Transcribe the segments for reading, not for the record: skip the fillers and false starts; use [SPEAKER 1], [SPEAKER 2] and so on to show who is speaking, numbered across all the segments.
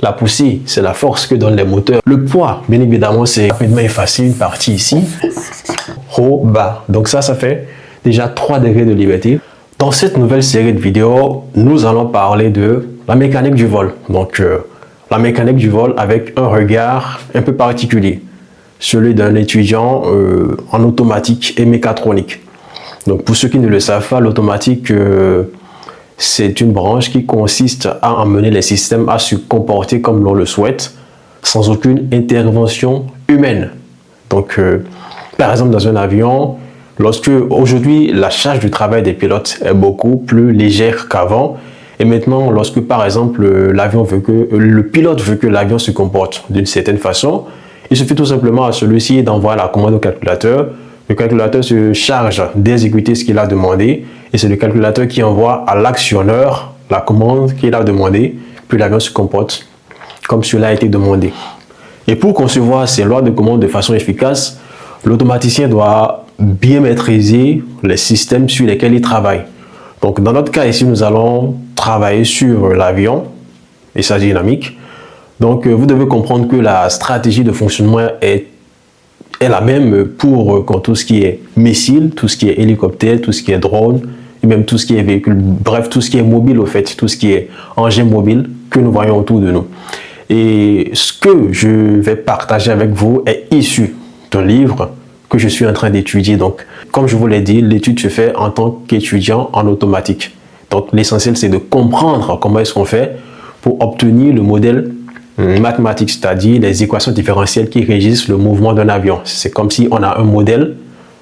[SPEAKER 1] La poussée, c'est la force que donnent les moteurs. Le poids, bien évidemment, c'est rapidement effacer une partie ici. Haut, bas. Donc ça fait déjà 3 degrés de liberté. Dans cette nouvelle série de vidéos, nous allons parler de la mécanique du vol. Donc la mécanique du vol avec un regard un peu particulier. Celui d'un étudiant en automatique et mécatronique. Donc pour ceux qui ne le savent pas, l'automatique, c'est une branche qui consiste à amener les systèmes à se comporter comme l'on le souhaite, sans aucune intervention humaine. Donc par exemple dans un avion, lorsque aujourd'hui la charge du travail des pilotes est beaucoup plus légère qu'avant, et maintenant lorsque par exemple le pilote veut que l'avion se comporte d'une certaine façon, il suffit tout simplement à celui-ci d'envoyer la commande au calculateur. Le calculateur se charge d'exécuter ce qu'il a demandé et c'est le calculateur qui envoie à l'actionneur la commande qu'il a demandée, puis l'avion se comporte comme cela a été demandé. Et pour concevoir ces lois de commande de façon efficace, l'automaticien doit bien maîtriser les systèmes sur lesquels il travaille. Donc dans notre cas ici, nous allons travailler sur l'avion et sa dynamique. Donc vous devez comprendre que la stratégie de fonctionnement est la même pour tout ce qui est missile, tout ce qui est hélicoptère, tout ce qui est drone, et même tout ce qui est véhicule, bref, tout ce qui est mobile au fait, tout ce qui est engin mobile que nous voyons autour de nous. Et ce que je vais partager avec vous est issu d'un livre que je suis en train d'étudier. Donc, comme je vous l'ai dit, l'étude se fait en tant qu'étudiant en automatique. Donc, l'essentiel, c'est de comprendre comment est-ce qu'on fait pour obtenir le modèle mathématique, c'est-à-dire les équations différentielles qui régissent le mouvement d'un avion. C'est comme si on a un modèle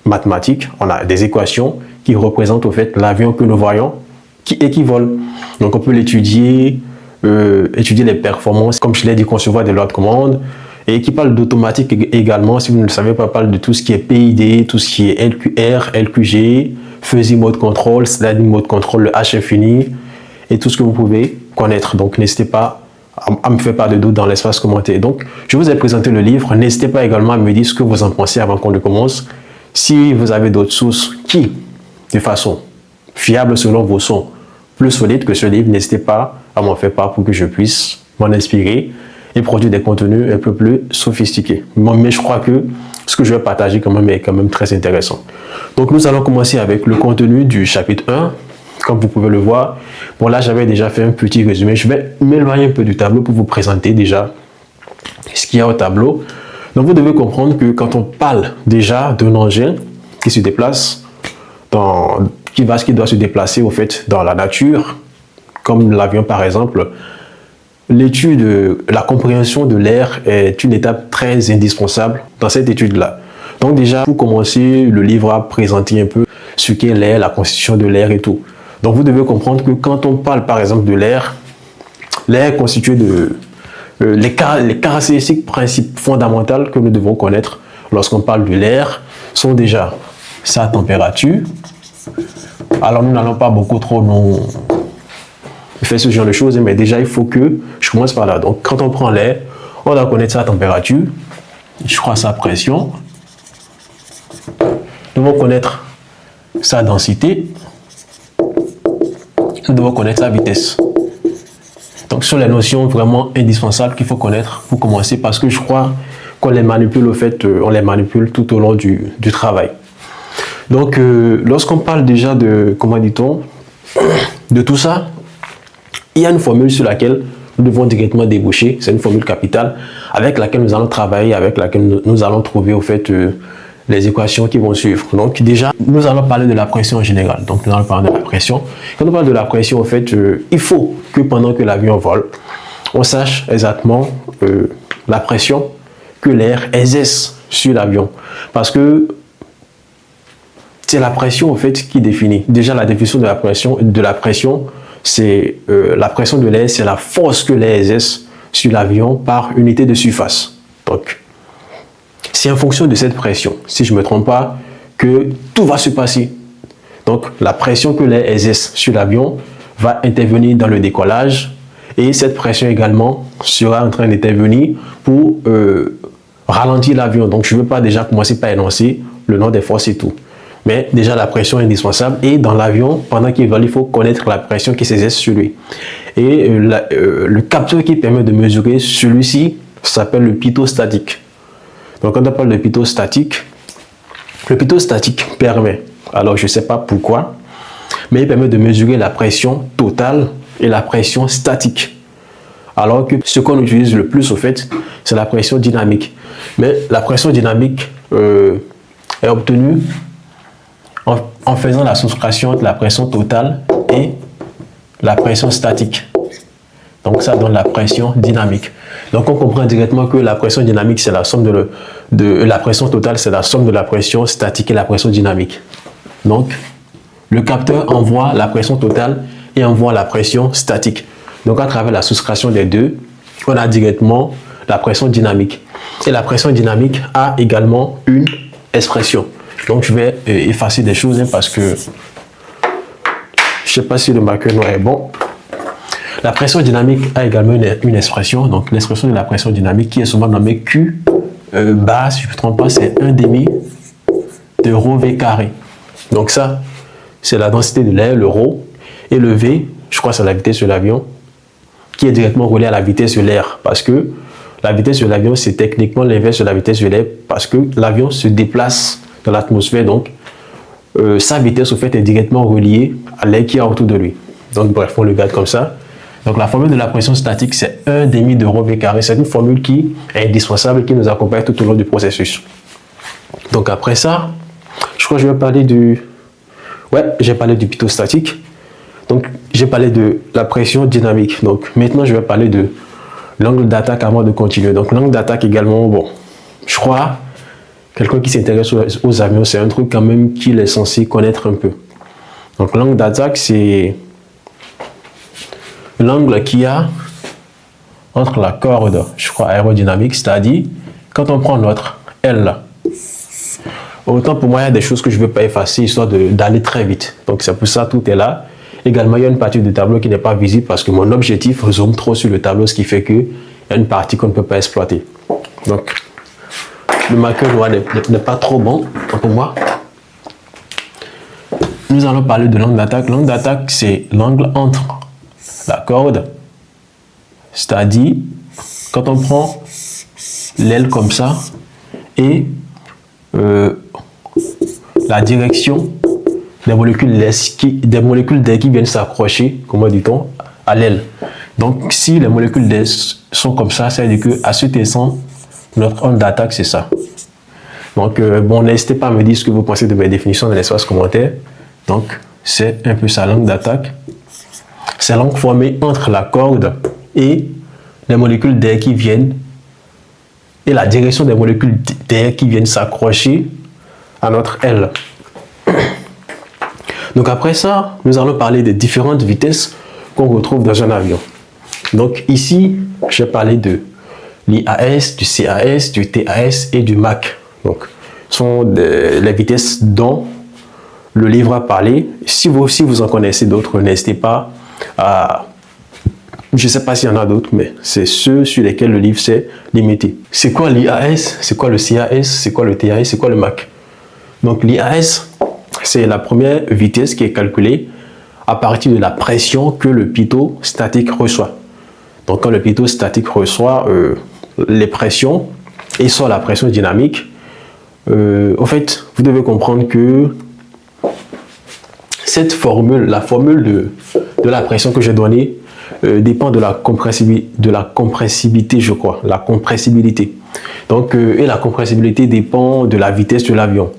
[SPEAKER 1] mathématique, on a des équations qui représentent au fait l'avion que nous voyons et qui vole. Donc on peut l'étudier, étudier les performances, comme je l'ai dit, concevoir des lois de commande, et qui parle d'automatique également, si vous ne le savez pas, parle de tout ce qui est PID, tout ce qui est LQR, LQG, fuzzy mode control, sliding mode control, le H infini, et tout ce que vous pouvez connaître. Donc n'hésitez pas à me faire part de doute dans l'espace commenté. Donc, je vous ai présenté le livre. N'hésitez pas également à me dire ce que vous en pensez avant qu'on ne commence. Si vous avez d'autres sources qui, de façon fiable selon vos sont plus solides que ce livre, n'hésitez pas à m'en faire part pour que je puisse m'en inspirer et produire des contenus un peu plus sophistiqués. Mais je crois que ce que je vais partager est quand même très intéressant. Donc, nous allons commencer avec le contenu du chapitre 1. Comme vous pouvez le voir, bon là j'avais déjà fait un petit résumé. Je vais m'éloigner un peu du tableau pour vous présenter déjà ce qu'il y a au tableau. Donc vous devez comprendre que quand on parle déjà d'un engin qui se déplace, qui doit se déplacer au fait dans la nature, comme l'avion par exemple, la compréhension de l'air est une étape très indispensable dans cette étude-là. Donc déjà, pour commencer, le livre va présenter un peu ce qu'est l'air, la constitution de l'air et tout. Donc vous devez comprendre que quand on parle par exemple de l'air, l'air est constitué de les caractéristiques principes fondamentales que nous devons connaître lorsqu'on parle de l'air sont déjà sa température. Alors nous n'allons pas beaucoup trop nous faire ce genre de choses, mais déjà il faut que je commence par là. Donc quand on prend l'air, on doit connaître sa température, je crois sa pression. Nous devons connaître sa densité. Nous devons connaître sa vitesse. Donc, ce sont les notions vraiment indispensables qu'il faut connaître pour commencer parce que je crois qu'on les manipule au fait, on les manipule tout au long du travail. Donc, lorsqu'on parle déjà de, comment dit-on, de tout ça, il y a une formule sur laquelle nous devons directement déboucher. C'est une formule capitale avec laquelle nous allons travailler, avec laquelle nous allons trouver au fait les équations qui vont suivre. Donc déjà, nous allons parler de la pression en général. Donc nous allons parler de la pression. Quand on parle de la pression, en fait, il faut que pendant que l'avion vole, on sache exactement la pression que l'air exerce sur l'avion. Parce que c'est la pression, en fait, qui définit. Déjà, la définition de la pression, c'est la pression de l'air, c'est la force que l'air exerce sur l'avion par unité de surface. Donc, c'est en fonction de cette pression, si je ne me trompe pas, que tout va se passer. Donc, la pression que l'air exerce sur l'avion va intervenir dans le décollage et cette pression également sera en train d'intervenir pour ralentir l'avion. Donc, je ne veux pas déjà commencer par énoncer le nom des forces et tout. Mais déjà, la pression est indispensable. Et dans l'avion, pendant qu'il vole, il faut connaître la pression qui s'exerce sur lui. Et le capteur qui permet de mesurer celui-ci s'appelle le pitot statique. Donc, quand on parle de pitot statique, le pitot statique permet, alors je ne sais pas pourquoi, mais il permet de mesurer la pression totale et la pression statique. Alors que ce qu'on utilise le plus, au fait, c'est la pression dynamique. Mais la pression dynamique est obtenue en faisant la soustraction entre la pression totale et la pression statique. Donc ça donne la pression dynamique. Donc on comprend directement que la pression dynamique, c'est la somme de la pression totale, c'est la somme de la pression statique et la pression dynamique. Donc le capteur envoie la pression totale et envoie la pression statique. Donc à travers la soustraction des deux, on a directement la pression dynamique. Et la pression dynamique a également une expression. Donc je vais effacer des choses parce que je ne sais pas si le marqueur noir est bon. La pression dynamique a également une expression. Donc l'expression de la pression dynamique qui est souvent nommée Q bar, si je ne me trompe pas, c'est 1,5 de rho V carré. Donc ça, c'est la densité de l'air, le rho. Et le V, je crois que c'est la vitesse de l'avion, qui est directement reliée à la vitesse de l'air. Parce que la vitesse de l'avion, c'est techniquement l'inverse de la vitesse de l'air, parce que l'avion se déplace dans l'atmosphère. Donc, sa vitesse, au fait, est directement reliée à l'air qui est autour de lui. Donc, bref, on le garde comme ça. Donc, la formule de la pression statique, c'est 1,5 de rho V carré. C'est une formule qui est indispensable et qui nous accompagne tout au long du processus. Donc, après ça, je crois que je vais parler du... Ouais, j'ai parlé du pitot statique. Donc, j'ai parlé de la pression dynamique. Donc, maintenant, je vais parler de l'angle d'attaque avant de continuer. Donc, l'angle d'attaque également, bon, je crois, quelqu'un qui s'intéresse aux avions, c'est un truc quand même qu'il est censé connaître un peu. Donc, l'angle d'attaque, c'est l'angle qu'il y a entre la corde, je crois, aérodynamique, c'est-à-dire, quand on prend notre L, autant pour moi, il y a des choses que je ne veux pas effacer, histoire d'aller très vite. Donc, c'est pour ça que tout est là. Également, il y a une partie du tableau qui n'est pas visible parce que mon objectif zoome trop sur le tableau, ce qui fait qu'il y a une partie qu'on ne peut pas exploiter. Donc, le marqueur noir n'est pas trop bon pour moi. Nous allons parler de l'angle d'attaque. L'angle d'attaque, c'est l'angle entre la corde, c'est-à-dire quand on prend l'aile comme ça et la direction des molécules d'air qui viennent s'accrocher, comment dit-on, à l'aile. Donc, si les molécules d'air sont comme ça, ça veut dire qu'à cet instant, notre onde d'attaque, c'est ça. Donc, bon, n'hésitez pas à me dire ce que vous pensez de mes définitions dans l'espace commentaire. Donc, c'est un peu ça, l'angle d'attaque. C'est l'angle formé entre la corde et les molécules d'air qui viennent, et la direction des molécules d'air qui viennent s'accrocher à notre aile. Donc après ça, nous allons parler des différentes vitesses qu'on retrouve dans un avion. Donc ici, je vais parler de l'IAS, du CAS, du TAS et du Mach. Donc, ce sont les vitesses dont le livre a parlé. Si vous en connaissez d'autres, n'hésitez pas à... Je ne sais pas s'il y en a d'autres, mais c'est ceux sur lesquels le livre s'est limité. C'est quoi l'IAS? C'est quoi le CAS? C'est quoi le TAS? C'est quoi le Mach? Donc l'IAS, c'est la première vitesse qui est calculée à partir de la pression que le pitot statique reçoit. Donc quand le pitot statique reçoit les pressions et soit la pression dynamique, en fait, vous devez comprendre que cette formule, la formule de la pression que j'ai donnée, dépend de la compressibilité, je crois, la compressibilité. Donc, et la compressibilité dépend de la vitesse de l'avion.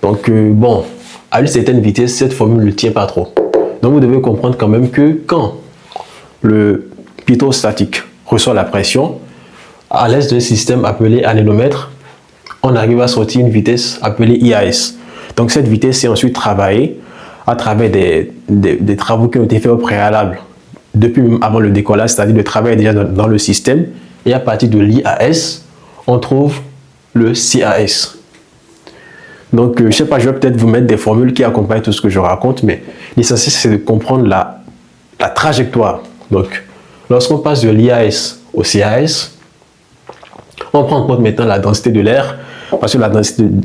[SPEAKER 1] Donc, bon, à une certaine vitesse, cette formule ne tient pas trop. Donc, vous devez comprendre quand même que quand le pitot statique reçoit la pression, à l'aide d'un système appelé anémomètre, on arrive à sortir une vitesse appelée IAS. Donc, cette vitesse est ensuite travaillée à travers des travaux qui ont été faits au préalable depuis avant le décollage, c'est-à-dire de travailler déjà dans le système. Et à partir de l'IAS, on trouve le CAS. Donc, je ne sais pas, je vais peut-être vous mettre des formules qui accompagnent tout ce que je raconte, mais l'essentiel, c'est de comprendre la trajectoire. Donc, lorsqu'on passe de l'IAS au CAS, on prend en compte maintenant la densité de l'air, parce que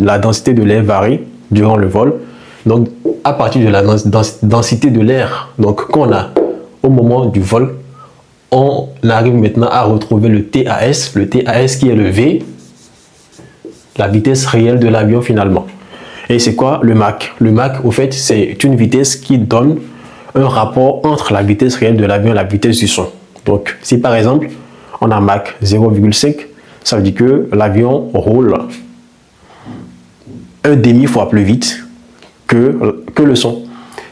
[SPEAKER 1] la densité de l'air varie durant le vol. Donc, à partir de la densité de l'air, donc qu'on a au moment du vol, on arrive maintenant à retrouver le TAS qui est le V, la vitesse réelle de l'avion finalement. Et c'est quoi le Mach? Le Mach, au fait, c'est une vitesse qui donne un rapport entre la vitesse réelle de l'avion et la vitesse du son. Donc, si par exemple, on a Mach 0,5, ça veut dire que l'avion roule un demi fois plus vite que le son.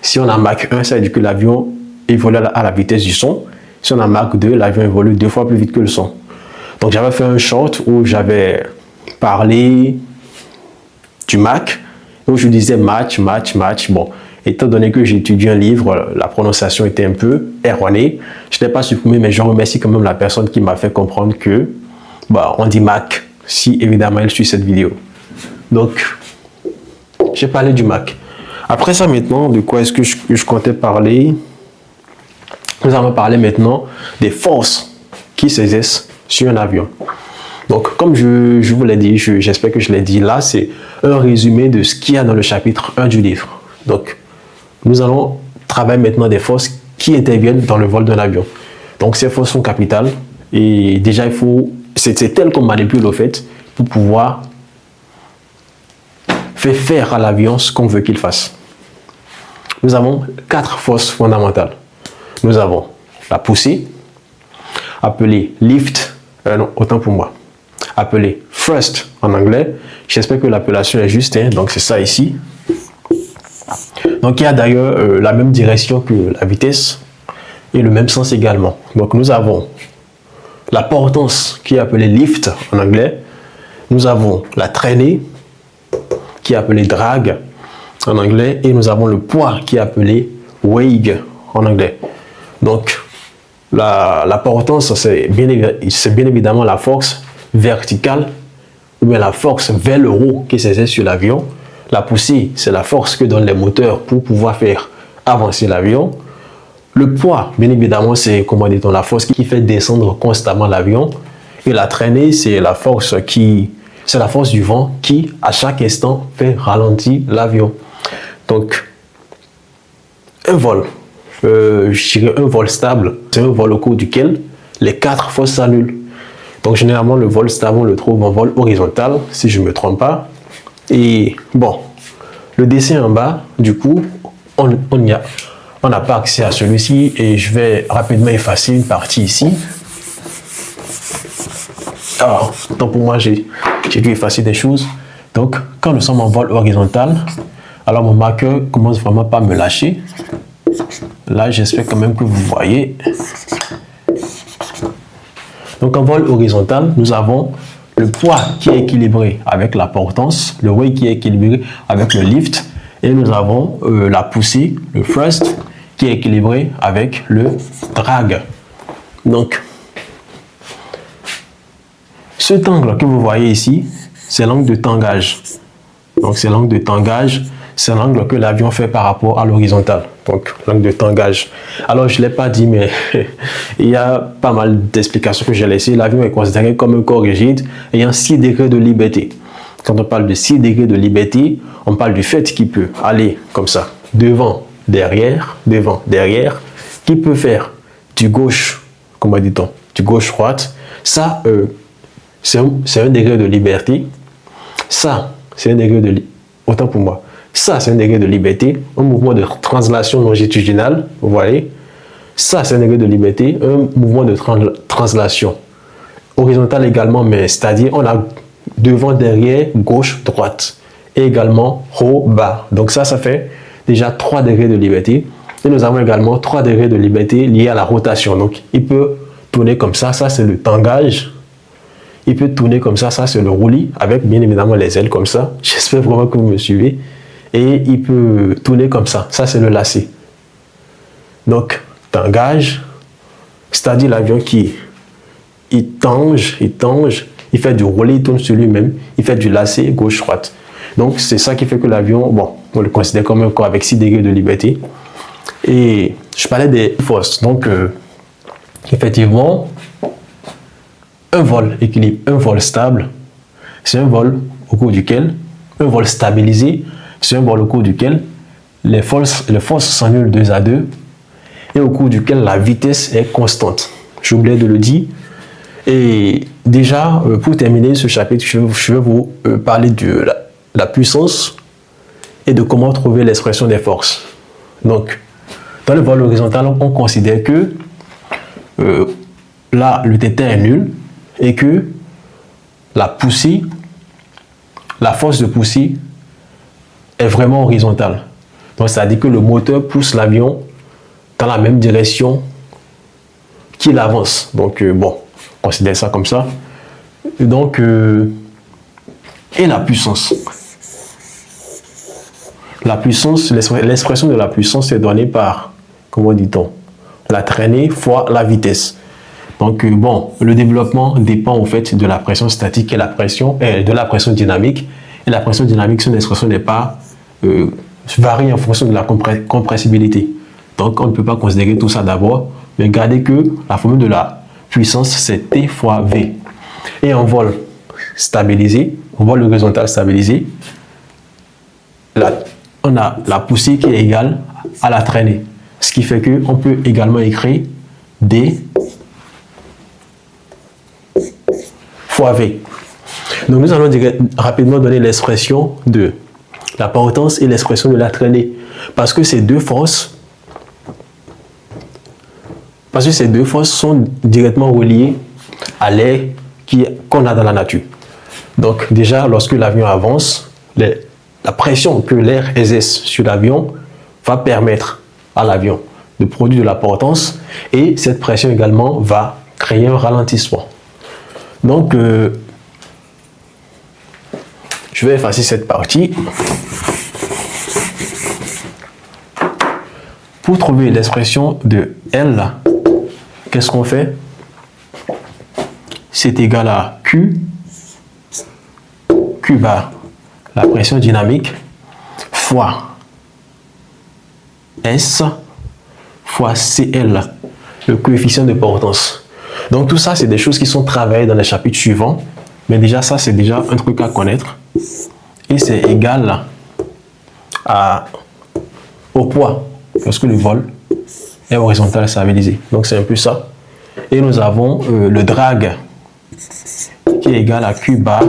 [SPEAKER 1] Si on a Mach 1, ça veut dire que l'avion évolue à la vitesse du son. Si on a Mach 2, l'avion évolue 2 fois plus vite que le son. Donc j'avais fait un short où j'avais parlé du Mach, où je disais match. Bon, étant donné que j'ai étudié un livre, la prononciation était un peu erronée. Je n'ai pas supprimé, mais je remercie quand même la personne qui m'a fait comprendre que on dit Mach, si évidemment elle suit cette vidéo. Donc, j'ai parlé du Mach. Après ça, maintenant, de quoi est-ce que je comptais parler? Nous allons parler maintenant des forces qui s'exercent sur un avion. Donc, comme je vous l'ai dit, j'espère que je l'ai dit là, c'est un résumé de ce qu'il y a dans le chapitre 1 du livre. Donc, nous allons travailler maintenant des forces qui interviennent dans le vol d'un avion. Donc, ces forces sont capitales et déjà, c'est tel qu'on manipule au fait pour pouvoir faire à l'avion ce qu'on veut qu'il fasse. Nous avons 4 forces fondamentales. Nous avons la poussée, appelée lift, non, autant pour moi, appelée thrust en anglais. J'espère que l'appellation est juste, hein, donc c'est ça ici. Donc il y a d'ailleurs la même direction que la vitesse et le même sens également. Donc nous avons la portance qui est appelée lift en anglais. Nous avons la traînée qui est appelée drag en anglais et nous avons le poids qui est appelé weight en anglais. Donc la portance, c'est bien évidemment la force verticale ou bien la force vers le haut qui s'exerce sur l'avion. La poussée, c'est la force que donnent les moteurs pour pouvoir faire avancer l'avion. Le poids, bien évidemment, c'est, comment dit-on, la force qui fait descendre constamment l'avion. Et la traînée, c'est la force du vent qui, à chaque instant, fait ralentir l'avion. Donc, un vol, je dirais un vol stable, c'est un vol au cours duquel les 4 forces s'annulent. Donc, généralement, le vol stable, on le trouve en vol horizontal, si je ne me trompe pas. Et bon, le dessin en bas, du coup, on n'a pas accès à celui-ci et je vais rapidement effacer une partie ici. Alors, donc pour moi, j'ai dû effacer des choses. Donc, quand nous sommes en vol horizontal, alors mon marqueur commence vraiment pas à me lâcher. Là, j'espère quand même que vous voyez. Donc, en vol horizontal, nous avons le poids qui est équilibré avec la portance, le weight qui est équilibré avec le lift, et nous avons la poussée, le thrust, qui est équilibré avec le drag. Donc, cet angle que vous voyez ici, c'est l'angle de tangage. Donc, c'est l'angle de tangage, c'est l'angle que l'avion fait par rapport à l'horizontale. Donc, l'angle de tangage. Alors, je ne l'ai pas dit, mais il y a pas mal d'explications que j'ai laissées. L'avion est considéré comme un corps rigide ayant 6 degrés de liberté. Quand on parle de 6 degrés de liberté, on parle du fait qu'il peut aller comme ça, devant, derrière, qu'il peut faire du gauche, comment dit-on, du gauche-droite. Ça, c'est un degré de liberté. Ça, c'est un degré de autant pour moi. Ça, c'est un degré de liberté, un mouvement de translation longitudinale, vous voyez. Ça, c'est un degré de liberté, un mouvement de translation horizontale également, mais c'est-à-dire on a devant, derrière, gauche, droite, et également haut, bas. Donc ça fait déjà 3 degrés de liberté. Et nous avons également 3 degrés de liberté liés à la rotation. Donc il peut tourner comme ça c'est le tangage. Il peut tourner comme ça c'est le roulis, avec bien évidemment les ailes comme ça. J'espère vraiment que vous me suivez. Et il peut tourner comme ça c'est le lacet. Donc, tangage, c'est-à-dire l'avion qui il tange, il fait du roulis, il tourne sur lui-même, il fait du lacet gauche-droite. Donc, c'est ça qui fait que l'avion, bon, on le considère comme un corps avec 6 degrés de liberté. Et je parlais des forces. Donc, effectivement, un vol équilibre, un vol stable, c'est un vol au cours duquel, un vol stabilisé, c'est un vol au cours duquel les forces s'annulent 2 à 2 et au cours duquel la vitesse est constante. J'ai oublié de le dire. Et déjà, pour terminer ce chapitre, je vais vous parler de la puissance et de comment trouver l'expression des forces. Donc, dans le vol horizontal, on considère que là, le θ est nul et que la force de poussée est vraiment horizontale. Donc, c'est-à-dire que le moteur pousse l'avion dans la même direction qu'il avance. Donc, bon, on considère ça comme ça. Donc, et la puissance. La puissance, l'expression de la puissance est donnée par, comment dit-on, la traînée fois la vitesse. Donc, bon, le développement dépend au fait de la pression statique et de la pression dynamique. Et la pression dynamique, son expression n'est pas varie en fonction de la compressibilité. Donc, on ne peut pas considérer tout ça d'abord, mais regardez que la formule de la puissance, c'est T fois V. Et en vol stabilisé, en vol horizontal stabilisé, on a la poussée qui est égale à la traînée. Ce qui fait qu'on peut également écrire D fois V. Donc, nous allons rapidement donner l'expression de la portance et l'expression de la traînée. Parce que ces deux forces sont directement reliées à l'air qu'on a dans la nature. Donc, déjà, lorsque l'avion avance, la pression que l'air exerce sur l'avion va permettre à l'avion de produire de la portance et cette pression également va créer un ralentissement. Donc, je vais effacer cette partie. Pour trouver l'expression de L, qu'est-ce qu'on fait? C'est égal à Q bar, la pression dynamique, fois S fois CL, le coefficient de portance. Donc tout ça, c'est des choses qui sont travaillées dans les chapitres suivants. Mais déjà, ça, c'est déjà un truc à connaître. Et c'est égal au poids, parce que le vol est horizontal stabilisé. Donc c'est un peu ça. Et nous avons le drag qui est égal à Q bar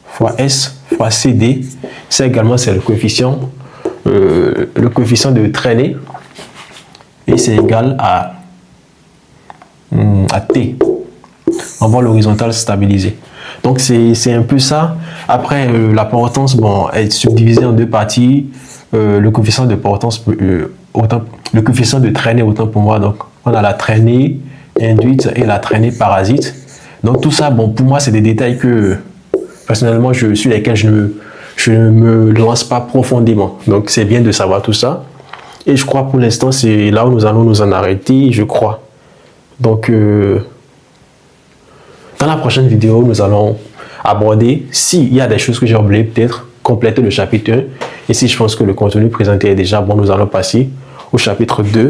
[SPEAKER 1] fois S fois CD. C'est également le coefficient de traînée. Et c'est égal à T en vol horizontal stabilisé. Donc c'est un peu ça. Après, la portance est subdivisée en deux parties. Le coefficient de portance, le coefficient de traînée, autant pour moi. Donc on a la traînée induite et la traînée parasite. Donc tout ça, pour moi, c'est des détails que personnellement, sur lesquels je ne me lance pas profondément. Donc c'est bien de savoir tout ça. Et je crois pour l'instant, c'est là où nous allons nous en arrêter, je crois. Donc, dans la prochaine vidéo, nous allons aborder, s'il y a des choses que j'ai oubliées, peut-être compléter le chapitre 1. Et si je pense que le contenu présenté est déjà bon, nous allons passer au chapitre 2.